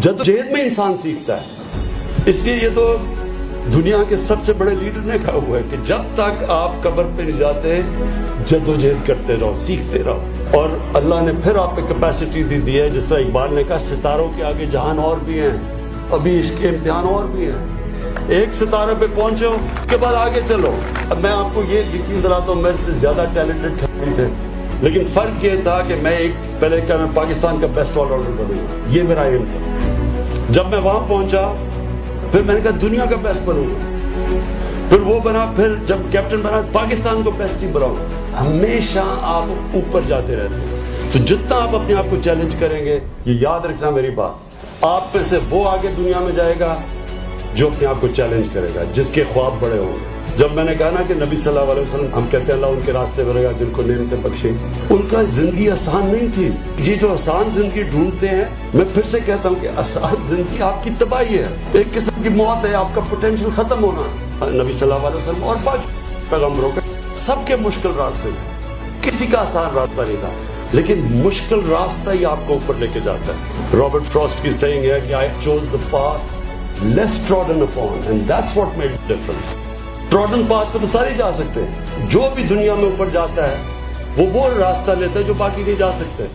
जद्दोजहद में इंसान सीखता है। इसलिए ये तो दुनिया के सबसे बड़े लीडर ने कहा हुआ है कि जब तक आप कब्र पे नहीं जाते जद्दोजहद करते रहो, सीखते रहो। और अल्लाह ने फिर आप पे कैपेसिटी दी है, जिस तरह इकबाल ने कहा सितारों के आगे जहान और भी हैं, अभी इसके इम्तिहान और भी हैं। एक सितारे पे पहुंचे हो के बाद आगे चलो। अब मैं आपको ये यकीन दिलाता हूँ, मेरे से ज्यादा टैलेंटेड खिलाड़ी थे, लेकिन फर्क ये था कि मैं एक पहले क्या मैं पाकिस्तान का बेस्ट ऑलराउंडर बनूंगा, ये मेरा एम था। जब मैं वहां पहुंचा फिर मैंने कहा दुनिया का बेस्ट बनूंगा, फिर वो बना, फिर जब कैप्टन बना पाकिस्तान को बेस्ट ही बनाऊंगा। हमेशा आप ऊपर जाते रहते हैं, तो जितना आप अपने आप को चैलेंज करेंगे, ये याद रखना मेरी बात, आप में से वो आगे दुनिया में जाएगा जो अपने आप को चैलेंज करेगा, जिसके ख्वाब बड़े होंगे। जब मैंने कहा ना कि नबी सल्लल्लाहु अलैहि वसल्लम, हम कहते हैं अल्लाह उनके रास्ते पर रहेगा जिनको नेमतें बख्शे, उनका जिंदगी आसान नहीं थी। ये जो आसान जिंदगी ढूंढते हैं, मैं फिर से कहता हूँ कि आसान जिंदगी आपकी तबाही है, एक किस्म की मौत है, आपका पोटेंशियल खत्म होना। नबी सल्लल्लाहु अलैहि वसल्लम और बाकी पैगंबरों के सबके मुश्किल रास्ते थे, किसी का आसान रास्ता नहीं था, लेकिन मुश्किल रास्ता ही आपको ऊपर लेके जाता है। रॉबर्ट फ्रॉस्ट की सेइंग है कि I chose the path less trodden upon and that's what made the difference. Trodden path पे तो सारे जा सकते हैं, जो भी दुनिया में ऊपर जाता है वो रास्ता लेता है जो बाकी नहीं जा सकते।